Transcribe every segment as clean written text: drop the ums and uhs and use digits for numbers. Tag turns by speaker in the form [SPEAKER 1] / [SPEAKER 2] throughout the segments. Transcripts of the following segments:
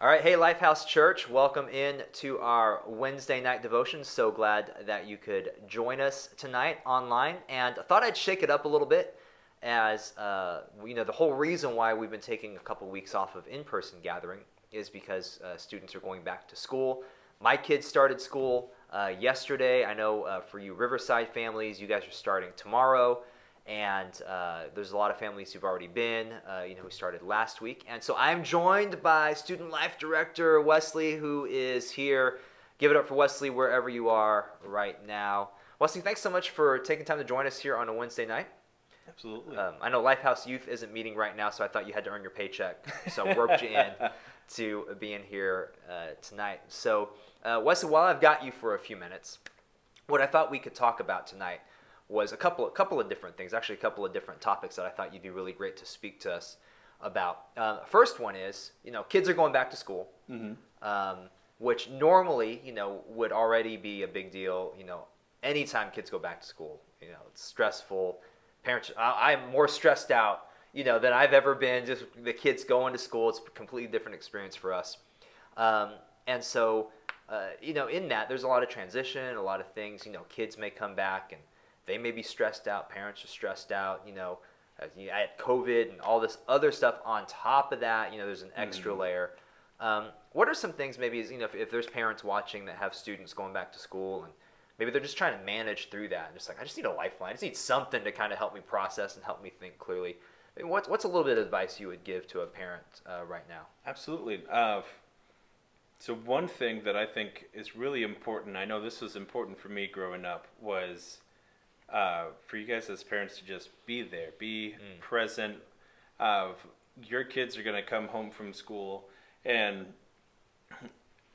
[SPEAKER 1] All right, hey Lifehouse Church, welcome in to our Wednesday night devotion. So glad that you could join us tonight online, and I thought I'd shake it up a little bit as the whole reason why we've been taking a couple weeks off of in-person gathering is because students are going back to school. My kids started school yesterday. I know for you Riverside families, you guys are starting tomorrow. And there's a lot of families who've already been, who started last week. And so I'm joined by Student Life Director Wesley, who is here. Give it up for Wesley wherever you are right now. Wesley, thanks so much for taking time to join us here on a Wednesday night.
[SPEAKER 2] Absolutely.
[SPEAKER 1] I know Lifehouse Youth isn't meeting right now, so I thought you had to earn your paycheck. So I roped you in to being here tonight. So Wesley, while I've got you for a few minutes, what I thought we could talk about tonight was a couple of different things, actually a couple of different topics that I thought you'd be really great to speak to us about. First one is, kids are going back to school, which normally, would already be a big deal. Anytime kids go back to school, it's stressful. Parents, I'm more stressed out, than I've ever been. Just the kids going to school, it's a completely different experience for us. And so, in that, there's a lot of transition, a lot of things. Kids may come back and they may be stressed out. Parents are stressed out. Add COVID and all this other stuff on top of that. There's an extra layer. What are some things maybe, if there's parents watching that have students going back to school and maybe they're just trying to manage through that and just like, I just need a lifeline. I just need something to kind of help me process and help me think clearly. I mean, what's a little bit of advice you would give to a parent right now?
[SPEAKER 2] Absolutely. So one thing that I think is really important, I know this was important for me growing up, was for you guys as parents to just be there, be present. Your kids are going to come home from school, and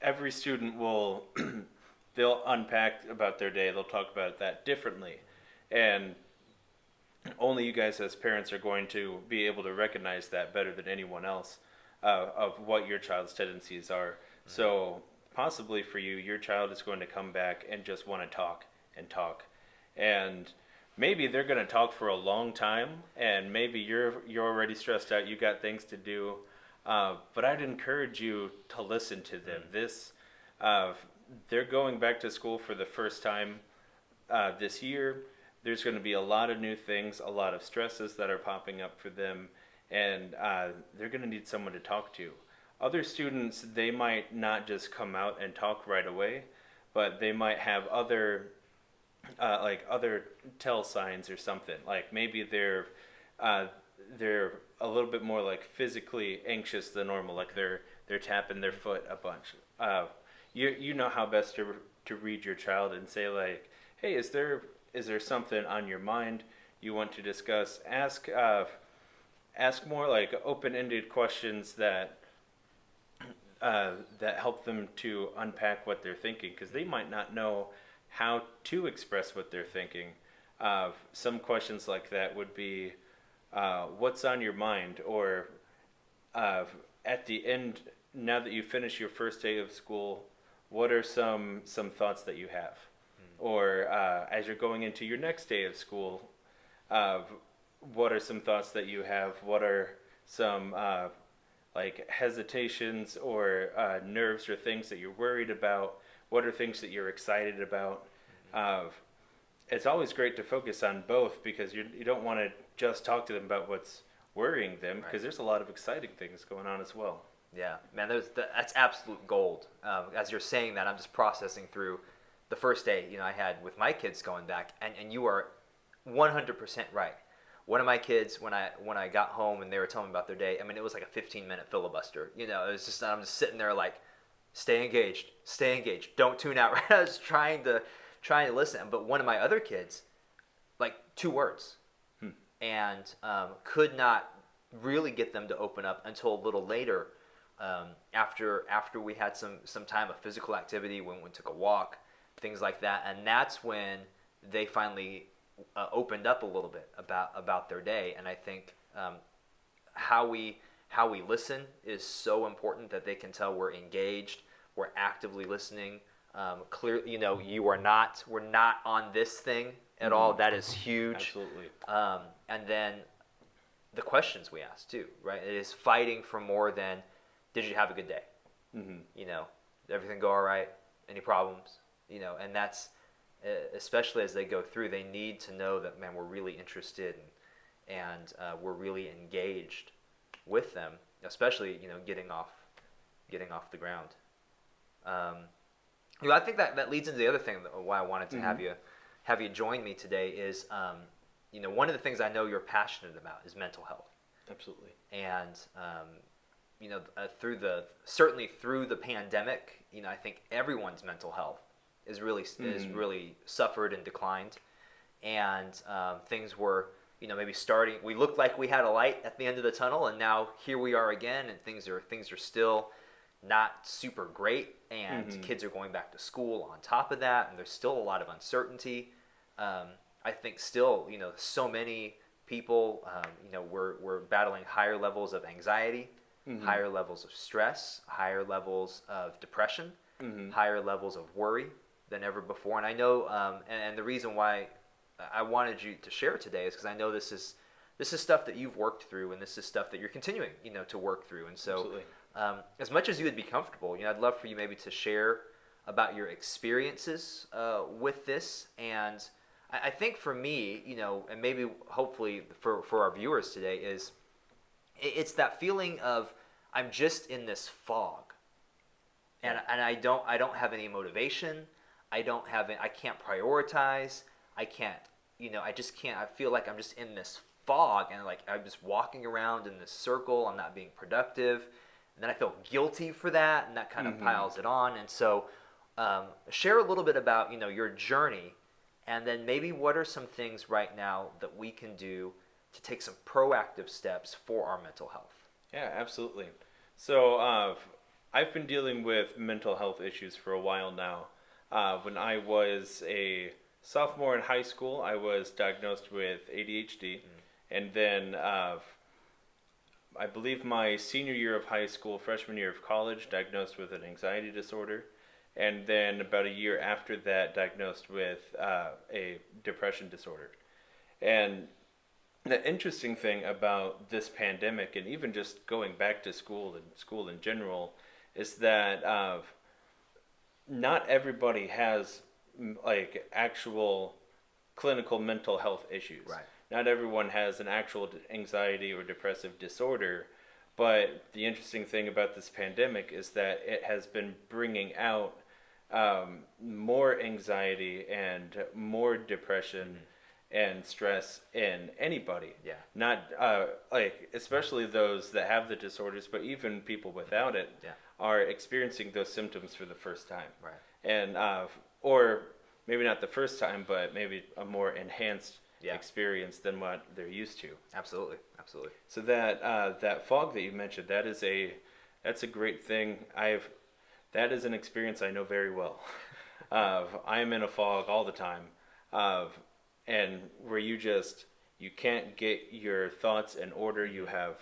[SPEAKER 2] every student will, they'll unpack about their day, they'll talk about that differently, and only you guys as parents are going to be able to recognize that better than anyone else of what your child's tendencies are. So possibly for you, your child is going to come back and just want to talk and talk. And maybe they're going to talk for a long time, and maybe you're already stressed out, you got things to do, but I'd encourage you to listen to them. They're going back to school for the first time this year. There's going to be a lot of new things, a lot of stresses that are popping up for them, and they're going to need someone to talk to. Other students, they might not just come out and talk right away, but they might have other tell signs or something. Like maybe they're a little bit more like physically anxious than normal. Like they're tapping their foot a bunch. You know how best to read your child and say like, hey, is there something on your mind you want to discuss? Ask more like open-ended questions that help them to unpack what they're thinking, because they might not know how to express what they're thinking. Some questions like that would be, what's on your mind? Or at the end, now that you finish your first day of school, what are some thoughts that you have? Or as you're going into your next day of school, what are some thoughts that you have? What are some hesitations or nerves or things that you're worried about? What are things that you're excited about? It's always great to focus on both, because you don't want to just talk to them about what's worrying them, because there's a lot of exciting things going on as well.
[SPEAKER 1] Yeah, man, that's absolute gold. As you're saying that, I'm just processing through the first day I had with my kids going back, and you are 100% right. One of my kids, when I got home and they were telling me about their day, I mean, it was like a 15-minute filibuster. It was just, I'm just sitting there like, stay engaged, don't tune out. Right? I was trying to listen. But one of my other kids, like 2 words, and could not really get them to open up until a little later, after we had some time of physical activity, when we took a walk, things like that, and that's when they finally opened up a little bit about their day. And I think how we listen is so important, that they can tell we're engaged, we're actively listening. Clearly, we're not on this thing at all. That is huge.
[SPEAKER 2] Absolutely.
[SPEAKER 1] And then the questions we ask too, right? It is fighting for more than, did you have a good day?
[SPEAKER 2] Mm-hmm.
[SPEAKER 1] You know, everything go all right? Any problems? You know, and that's especially as they go through, they need to know that, man, we're really interested and we're really engaged with them, especially, you know, getting off the ground. You know, I think that leads into the other thing why I wanted to have you join me today is, you know, one of the things I know you're passionate about is mental health.
[SPEAKER 2] Absolutely.
[SPEAKER 1] And you know, certainly through the pandemic, you know, I think everyone's mental health is really suffered and declined, and things were, you know, maybe starting. We looked like we had a light at the end of the tunnel, and now here we are again, and things are still not super great, and kids are going back to school on top of that, and there's still a lot of uncertainty. I think still, you know, so many people, you know, we're battling higher levels of anxiety, higher levels of stress, higher levels of depression, higher levels of worry than ever before. And I know, and the reason why I wanted you to share today is because I know this is stuff that you've worked through, and this is stuff that you're continuing, you know, to work through. And so, as much as you would be comfortable, you know, I'd love for you maybe to share about your experiences with this. And I think for me, you know, and maybe hopefully for our viewers today, is it's that feeling of I'm just in this fog, and I don't have any motivation. I can't prioritize. I can't, you know, I just can't. I feel like I'm just in this fog, and like I'm just walking around in this circle. I'm not being productive, and then I feel guilty for that, and that kind of piles it on. And so, share a little bit about, you know, your journey, and then maybe what are some things right now that we can do to take some proactive steps for our mental health.
[SPEAKER 2] Yeah, absolutely. So I've been dealing with mental health issues for a while now. When I was a sophomore in high school, I was diagnosed with ADHD, and then I believe my senior year of high school, freshman year of college, diagnosed with an anxiety disorder, and then about a year after that, diagnosed with a depression disorder. And the interesting thing about this pandemic, and even just going back to school and school in general, is that not everybody has like actual clinical mental health issues.
[SPEAKER 1] Right.
[SPEAKER 2] Not everyone has an actual anxiety or depressive disorder, but the interesting thing about this pandemic is that it has been bringing out more anxiety and more depression and stress in anybody.
[SPEAKER 1] Yeah.
[SPEAKER 2] Not like especially those that have the disorders, but even people without it are experiencing those symptoms for the first time.
[SPEAKER 1] Right.
[SPEAKER 2] And or maybe not the first time, but maybe a more enhanced experience than what they're used to.
[SPEAKER 1] Absolutely.
[SPEAKER 2] So that fog that you mentioned, that's a great thing. That is an experience I know very well. I am in a fog all the time. And where you can't get your thoughts in order. You have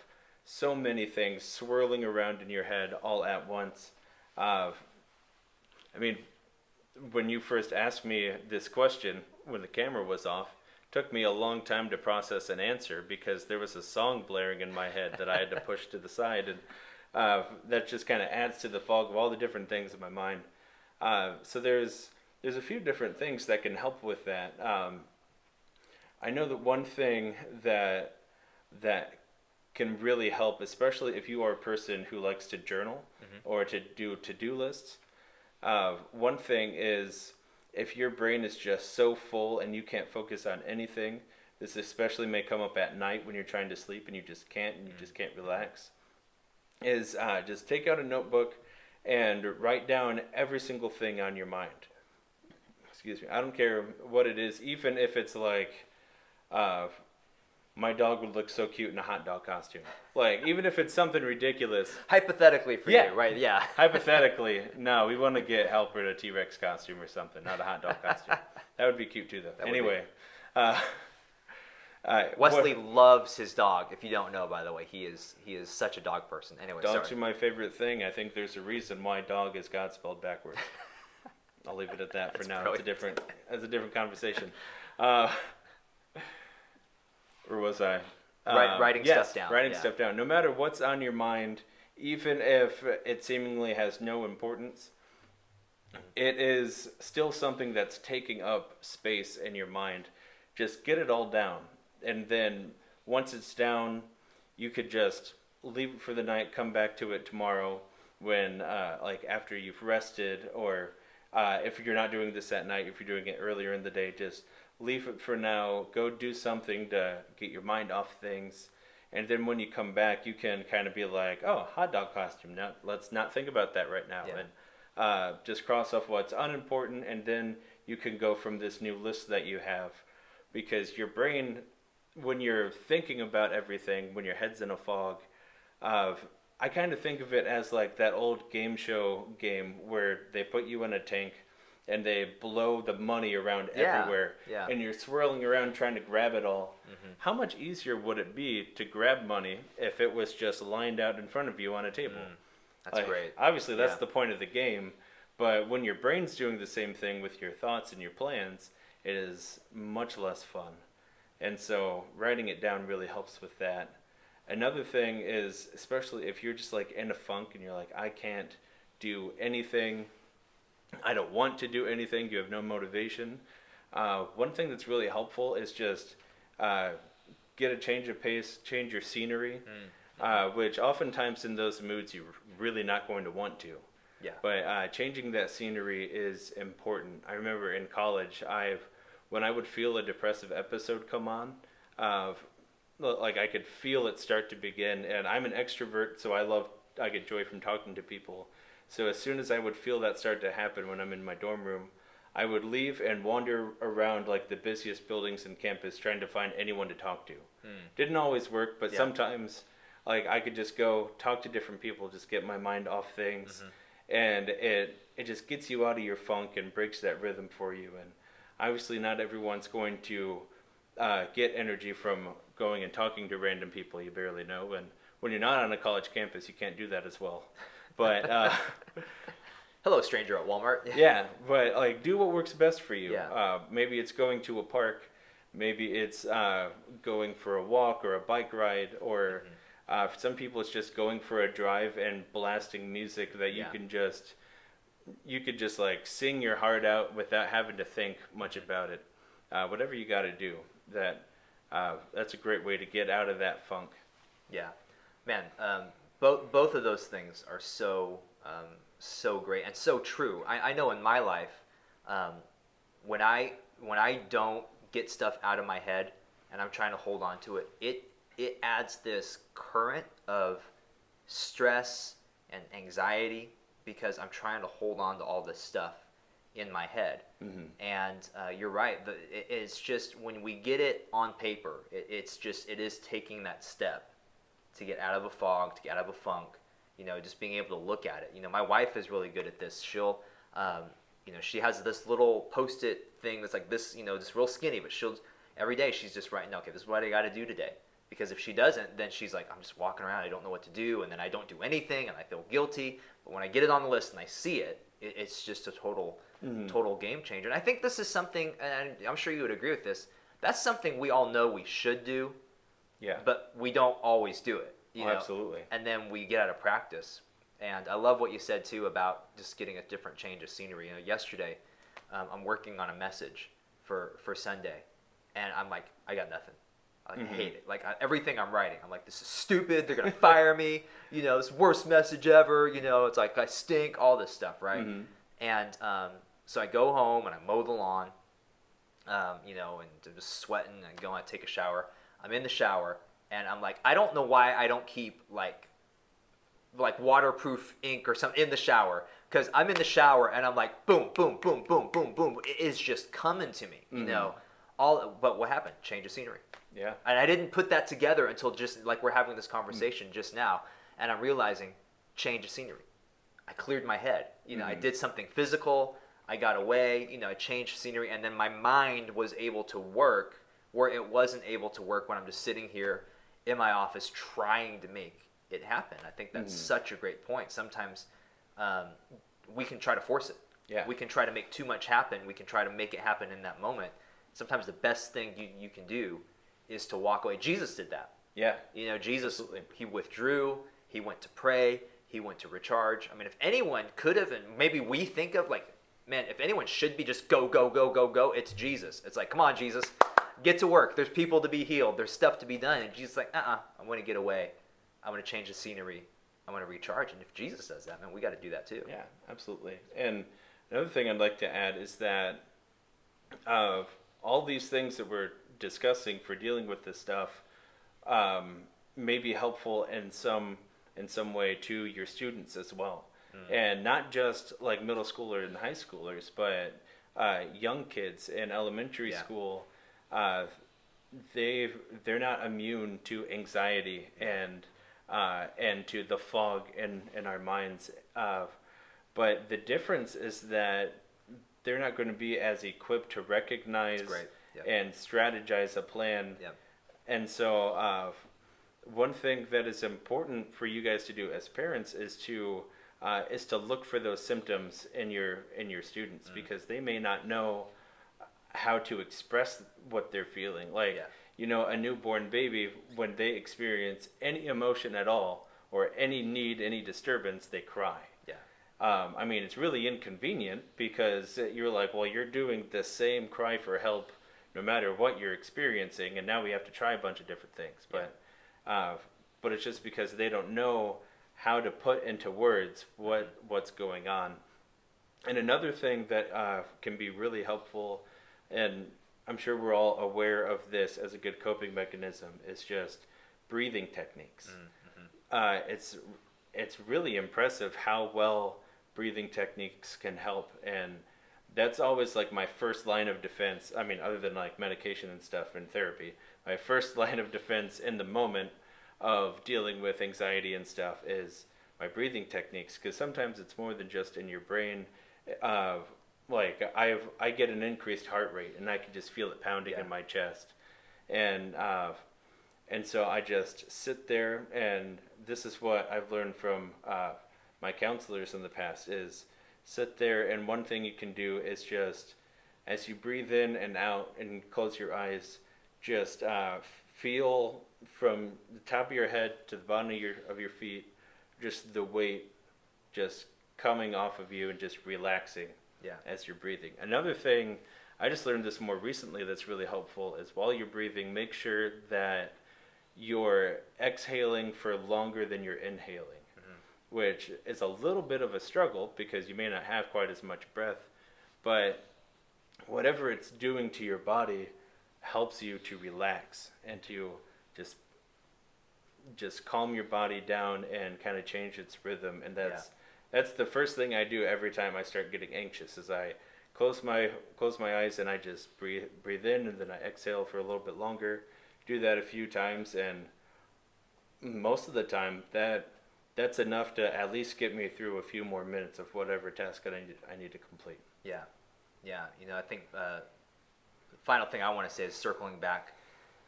[SPEAKER 2] so many things swirling around in your head all at once. I mean, when you first asked me this question, when the camera was off, it took me a long time to process an answer because there was a song blaring in my head that I had to push to the side. And that just kind of adds to the fog of all the different things in my mind. So there's a few different things that can help with that. I know that one thing that can really help, especially if you are a person who likes to journal or to do to-do lists, one thing is if your brain is just so full and you can't focus on anything, this especially may come up at night when you're trying to sleep and you just can't relax, is just take out a notebook and write down every single thing on your mind. Excuse me. I don't care what it is, even if it's like, my dog would look so cute in a hot dog costume. Like, even if it's something ridiculous.
[SPEAKER 1] Hypothetically for you, right? Yeah.
[SPEAKER 2] Hypothetically, no, we want to get Helper in a T-Rex costume or something, not a hot dog costume. That would be cute too, though. Anyway.
[SPEAKER 1] Wesley loves his dog. If you don't know, by the way, he is such a dog person. Anyway,
[SPEAKER 2] dogs are my favorite thing. I think there's a reason why dog is God spelled backwards. I'll leave it at that for now. Brilliant. It's a different conversation. Where was I?
[SPEAKER 1] Writing stuff down.
[SPEAKER 2] Writing stuff down. No matter what's on your mind, even if it seemingly has no importance, it is still something that's taking up space in your mind. Just get it all down. And then once it's down, you could just leave it for the night, come back to it tomorrow when, like, after you've rested, or if you're not doing this at night, if you're doing it earlier in the day, just leave it for now. Go do something to get your mind off things. And then when you come back, you can kind of be like, oh, hot dog costume. Now, let's not think about that right now.
[SPEAKER 1] Yeah.
[SPEAKER 2] And just cross off what's unimportant, and then you can go from this new list that you have. Because your brain, when you're thinking about everything, when your head's in a fog, I kind of think of it as like that old game show game where they put you in a tank and they blow the money around everywhere, and you're swirling around trying to grab it all. Mm-hmm. How much easier would it be to grab money if it was just lined out in front of you on a table?
[SPEAKER 1] That's great.
[SPEAKER 2] Obviously, that's the point of the game, but when your brain's doing the same thing with your thoughts and your plans, it is much less fun. And so writing it down really helps with that. Another thing is, especially if you're just like in a funk and you're like, I can't do anything, I don't want to do anything, you have no motivation. One thing that's really helpful is just get a change of pace, change your scenery, which oftentimes in those moods you're really not going to want to.
[SPEAKER 1] Yeah.
[SPEAKER 2] But changing that scenery is important. I remember in college, when I would feel a depressive episode come on, like I could feel it start to begin, and I'm an extrovert, so I get joy from talking to people. So as soon as I would feel that start to happen when I'm in my dorm room, I would leave and wander around like the busiest buildings in campus trying to find anyone to talk to. Didn't always work, but sometimes like I could just go talk to different people, just get my mind off things, and it just gets you out of your funk and breaks that rhythm for you. And obviously not everyone's going to get energy from going and talking to random people you barely know, and when you're not on a college campus, you can't do that as well. But
[SPEAKER 1] hello, stranger at Walmart.
[SPEAKER 2] Yeah, but like do what works best for you.
[SPEAKER 1] Yeah.
[SPEAKER 2] Maybe it's going to a park, maybe it's going for a walk or a bike ride, or for some people it's just going for a drive and blasting music that you could just like sing your heart out without having to think much about it. Whatever you got to do, that's a great way to get out of that funk.
[SPEAKER 1] Yeah, man. Both of those things are so great and so true. I know in my life, when I don't get stuff out of my head and I'm trying to hold on to it, it adds this current of stress and anxiety because I'm trying to hold on to all this stuff in my head. And you're right. It's just when we get it on paper, it is taking that step to get out of a fog, to get out of a funk, just being able to look at it. My wife is really good at this. She'll, she has this little Post-it thing that's like this, just real skinny, but every day she's just writing, okay, this is what I got to do today. Because if she doesn't, then she's like, I'm just walking around, I don't know what to do, and then I don't do anything, and I feel guilty. But when I get it on the list and I see it, it's just a total game changer. And I think this is something, and I'm sure you would agree with this, that's something we all know we should do.
[SPEAKER 2] Yeah.
[SPEAKER 1] But we don't always do it.
[SPEAKER 2] Absolutely.
[SPEAKER 1] And then we get out of practice. And I love what you said too about just getting a different change of scenery. Yesterday, I'm working on a message for Sunday, and I'm like, I got nothing. I hate it. Like everything I'm writing, I'm like, this is stupid. They're gonna fire me. This worst message ever. It's like I stink. All this stuff, right? And so I go home and I mow the lawn. And I'm just sweating and go and take a shower. I'm in the shower and I'm like, I don't know why I don't keep like waterproof ink or something in the shower, because I'm in the shower and I'm like, boom, boom, boom, boom, boom, boom. It is just coming to me, But what happened? Change of scenery.
[SPEAKER 2] Yeah.
[SPEAKER 1] And I didn't put that together until just like we're having this conversation just now, and I'm realizing change of scenery. I cleared my head. I did something physical. I got away. I changed scenery, and then my mind was able to work where it wasn't able to work when I'm just sitting here in my office trying to make it happen. I think that's such a great point. Sometimes we can try to force it.
[SPEAKER 2] Yeah.
[SPEAKER 1] We can try to make too much happen. We can try to make it happen in that moment. Sometimes the best thing you can do is to walk away. Jesus did that.
[SPEAKER 2] Yeah.
[SPEAKER 1] Jesus, he withdrew. He went to pray. He went to recharge. I mean, if anyone could have, and maybe we think of like, man, if anyone should be just go, go, go, go, go, it's Jesus. It's like, come on, Jesus, get to work. There's people to be healed. There's stuff to be done. And Jesus is like, I want to get away. I want to change the scenery. I want to recharge. And if Jesus does that, man, we got to do that too.
[SPEAKER 2] Yeah, absolutely. And another thing I'd like to add is that all these things that we're discussing for dealing with this stuff may be helpful in some way to your students as well. And not just like middle schoolers and high schoolers, but young kids in elementary school. They're not immune to anxiety and to the fog in our minds. But the difference is that they're not going to be as equipped to recognize and strategize a plan. And so one thing that is important for you guys to do as parents is to look for those symptoms in your students, because they may not know how to express what they're feeling. Like, a newborn baby, when they experience any emotion at all or any need, any disturbance, they cry. I mean, it's really inconvenient because you're like, well, you're doing the same cry for help no matter what you're experiencing, and now we have to try a bunch of different things. But it's just because they don't know how to put into words what's going on. And another thing that can be really helpful, and I'm sure we're all aware of this as a good coping mechanism, is just breathing techniques. It's really impressive how well breathing techniques can help, and that's always like my first line of defense. I mean, other than like medication and stuff and therapy, my first line of defense in the moment of dealing with anxiety and stuff is my breathing techniques, because sometimes it's more than just in your brain. Like I get an increased heart rate, and I can just feel it pounding in my chest, and so I just sit there, and this is what I've learned from my counselors in the past, is sit there, and one thing you can do is just, as you breathe in and out and close your eyes, just feel from the top of your head to the bottom of your feet, just the weight just coming off of you and just relaxing as you're breathing. Another thing, I just learned this more recently that's really helpful, is while you're breathing, make sure that you're exhaling for longer than you're inhaling, which is a little bit of a struggle because you may not have quite as much breath, but whatever it's doing to your body helps you to relax and to just calm your body down and kind of change its rhythm. And that's the first thing I do every time I start getting anxious, is I close my eyes and I just breathe in, and then I exhale for a little bit longer. Do that a few times, and most of the time that's enough to at least get me through a few more minutes of whatever task I need to complete.
[SPEAKER 1] I think the final thing I want to say is circling back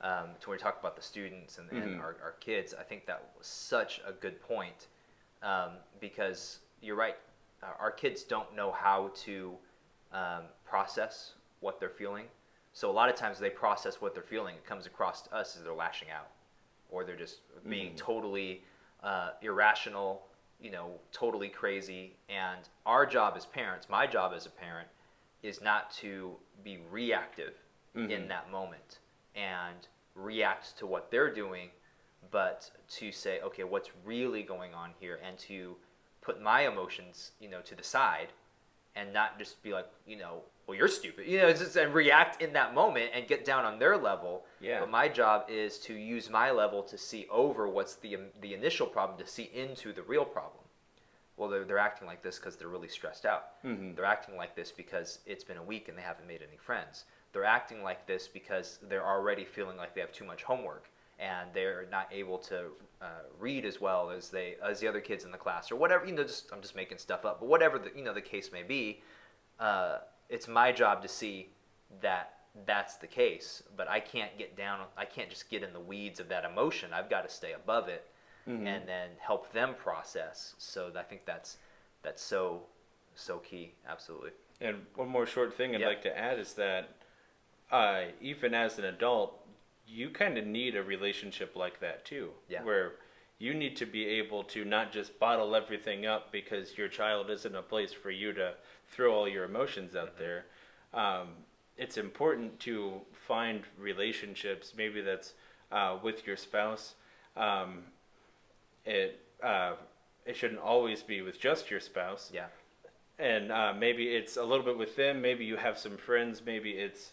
[SPEAKER 1] to when we talk about the students and our kids. I think that was such a good point, because you're right. Our kids don't know how to process what they're feeling. So a lot of times they process what they're feeling. It comes across to us as they're lashing out, or they're just being totally irrational, totally crazy. And our job as parents, my job as a parent, is not to be reactive in that moment and react to what they're doing, but to say, okay, what's really going on here, and to put my emotions, to the side, and not just be like, well, you're stupid, and react in that moment and get down on their level. But my job is to use my level to see over what's the initial problem, to see into the real problem. Well, they're acting like this because they're really stressed out. They're acting like this because it's been a week and they haven't made any friends. They're acting like this because they're already feeling like they have too much homework and they're not able to read as well as the other kids in the class, or whatever. I'm just making stuff up, but whatever the case may be, it's my job to see that that's the case. But I can't get down. I can't just get in the weeds of that emotion. I've got to stay above it and then help them process. So I think that's so key. Absolutely.
[SPEAKER 2] And one more short thing I'd like to add is that even as an adult, you kind of need a relationship like that too, where you need to be able to not just bottle everything up because your child isn't a place for you to throw all your emotions out there. It's important to find relationships, maybe that's with your spouse. It shouldn't always be with just your spouse.
[SPEAKER 1] Yeah.
[SPEAKER 2] And maybe it's a little bit with them. Maybe you have some friends. Maybe it's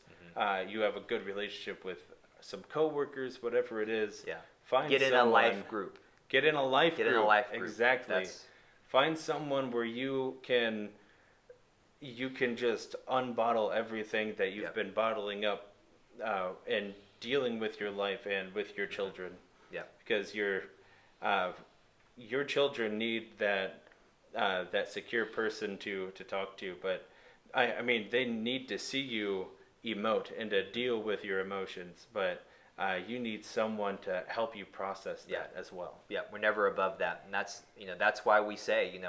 [SPEAKER 2] you have a good relationship with some coworkers. Whatever it is,
[SPEAKER 1] Yeah.
[SPEAKER 2] Find
[SPEAKER 1] Get in a life group.
[SPEAKER 2] Get in a life group.
[SPEAKER 1] Get in a life group.
[SPEAKER 2] Exactly. Find someone where you can just unbottle everything that you've been bottling up and dealing with your life and with your children.
[SPEAKER 1] Yeah.
[SPEAKER 2] Because your children need that secure person to talk to, but I mean they need to see you emote and to deal with your emotions, but you need someone to help you process that as well.
[SPEAKER 1] Yeah, we're never above that, and that's why we say,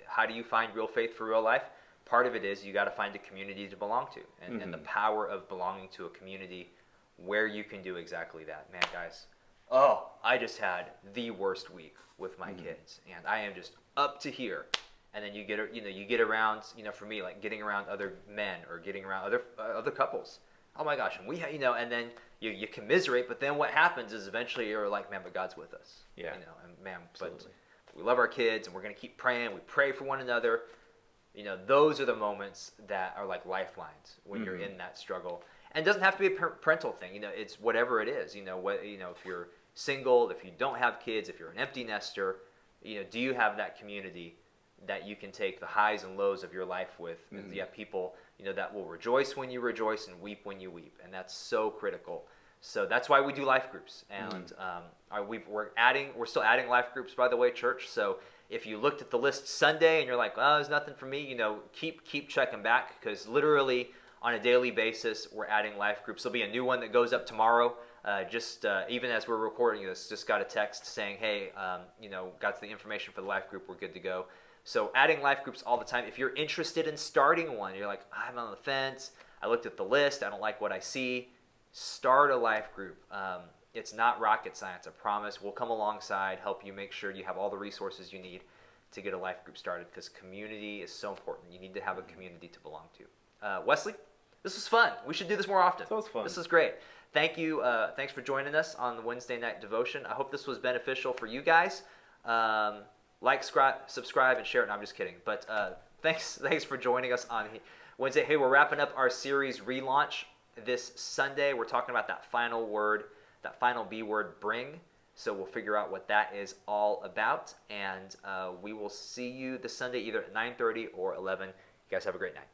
[SPEAKER 1] how do you find real faith for real life? Part of it is you got to find a community to belong to, and the power of belonging to a community where you can do exactly that. Man, guys, I just had the worst week with my kids, and I am just up to here. And then you get around, for me, like getting around other men or getting around other couples. Oh my gosh, and and then you commiserate, but then what happens is eventually you're like, man, but God's with us.
[SPEAKER 2] Yeah.
[SPEAKER 1] And man,
[SPEAKER 2] Absolutely.
[SPEAKER 1] but we love our kids, and we're gonna keep praying. We pray for one another. Those are the moments that are like lifelines when you're in that struggle. And it doesn't have to be a parental thing. It's whatever it is. If you're single, if you don't have kids, if you're an empty nester, do you have that community that you can take the highs and lows of your life with? And you have people, that will rejoice when you rejoice and weep when you weep. And that's so critical. So that's why we do life groups. And we're still adding life groups, by the way, church. So if you looked at the list Sunday and you're like, oh, there's nothing for me, keep checking back, because literally on a daily basis, we're adding life groups. There'll be a new one that goes up tomorrow. Even as we're recording this, just got a text saying, hey, got the information for the life group. We're good to go. So adding life groups all the time. If you're interested in starting one, you're like, I'm on the fence. I looked at the list. I don't like what I see. Start a life group. It's not rocket science, I promise. We'll come alongside, help you make sure you have all the resources you need to get a life group started, because community is so important. You need to have a community to belong to. Wesley, this was fun. We should do this more often.
[SPEAKER 2] That was fun.
[SPEAKER 1] This is great. Thank you. Thanks for joining us on the Wednesday night devotion. I hope this was beneficial for you guys. Like, subscribe, and share it. No, I'm just kidding. But thanks for joining us on Wednesday. Hey, we're wrapping up our series relaunch this Sunday. We're talking about that final word, that final B word, bring. So we'll figure out what that is all about. And we will see you this Sunday either at 9:30 or 11. You guys have a great night.